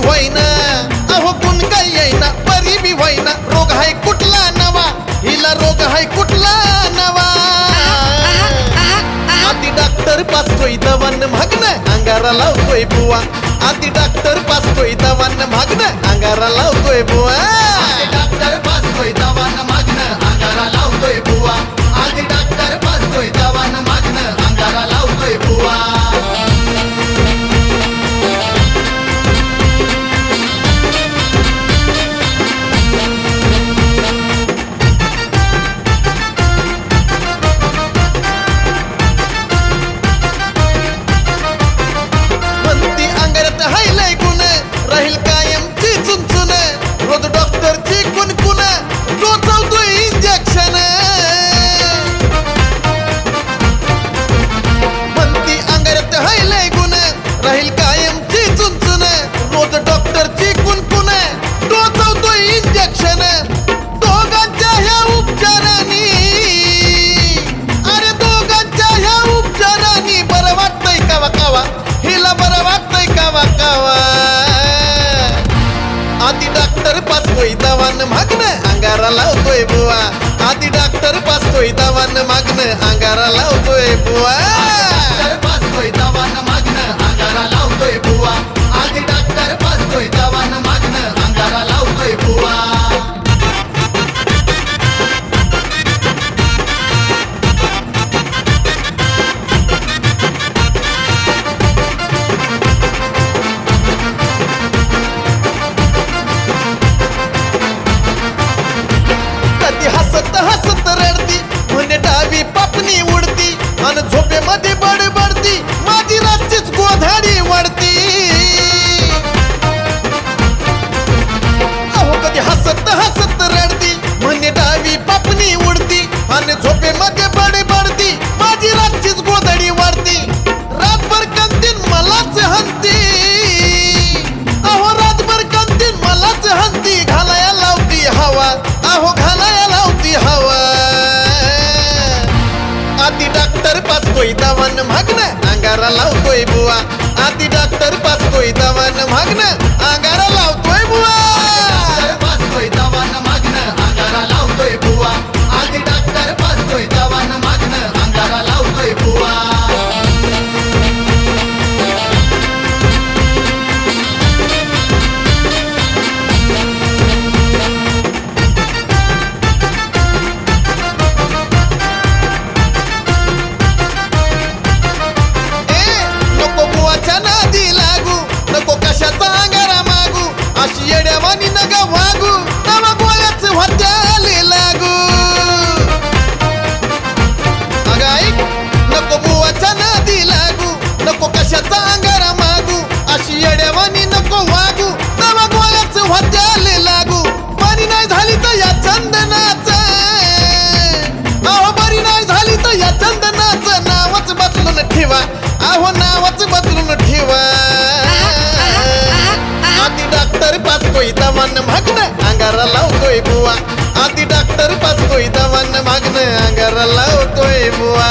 होईना अहो गुण काय येईना बरी बी होईना रोग हाय कुठला नवा हिला रोग हाय कुठला नवा आधी डॉक्टर पासतोय दवान मागणं अंगारा लावतोय बुवा आधी डॉक्टर पासतोय दवान मागणं अंगारा लावतोय बुवा डॉक्टर पासतोय दवान मागणं अंगारा लावतोय बुवा आधी डॉक्टर पासतोय दवान मागणं अंगारा लावतोय बुवा राहील कायमची चुनचुन रोज डॉक्टरची कुणकुन टोचवतोय इंजेक्शन म्हणती अंगारात हायलय गुण राहील कायमची चुनचुन रोज डॉक्टरची कुणकुन टोचवतोय इंजेक्शन दोघांच्या ह्या उपचारांनी अरे दोघांच्या ह्या उपचारांनी बरं वाटतंय कावा कावा हिला बरं वाटतंय कावा कावा आधी डॉक्टर पासतोय दवान मागणं अंगारा लावतोय बुवा आधी डॉक्टर पासतोय दवान मागणं अंगारा लावतोय बुवा पासतोय दवान मागणं अंगारा लावतोय बुवा आधी डॉक्टर पासतोय दवान मागणं अंगारा लावतोय बुवा हसत हसत रडती म्हणे डावी पापणी उडती आणि झोपेमध्ये बडबडती माझी रातचीच गोधाडी वाढती अहो कधी हसत हसत रडती म्हणे डावी पापणी उडती आणि झोपेमध्ये बडबडती माझी रातचीच गोधाडी वाढती रातभर कंतीन मलाच हंती अहो रातभर कंतीन मलाच हंती घालाया लावती हवा अहो घालाया लावती हवा आधी डॉक्टर पासतोय दवान मागणं अंगारा लावतोय बुवा आधी डॉक्टर पासतोय दवान मागणं अंगारा लावतोय बुवा पासतोय दवान मागणं अंगारा लावतोय बुवा आधी डॉक्टर पासतोय दवान मागणं अंगारा लावतोय बुवा कशाचा अंगारा मागू अशी येड्यावानी नका वागू नवा गोळ्याच वाट्याले लागू अगं ऐक नको बुवाच्या नादी लागू नको कशाचा अंगारा मागू अशी येड्यावानी नको वागू नवा गोळ्याच वाट्याले लागू बरी नाही झाली तर या चंदनाच अहो बरी नाही झाली तर या चंदनाचं नावच बदलून ठेवा अहो नावच बदलून ठेवा आधी डॉक्टर पासतोय दवान मागणं अंगारा लावतोय बुवा आधी डॉक्टर पासतोय दवान मागणं अंगारा लावतोय बुवा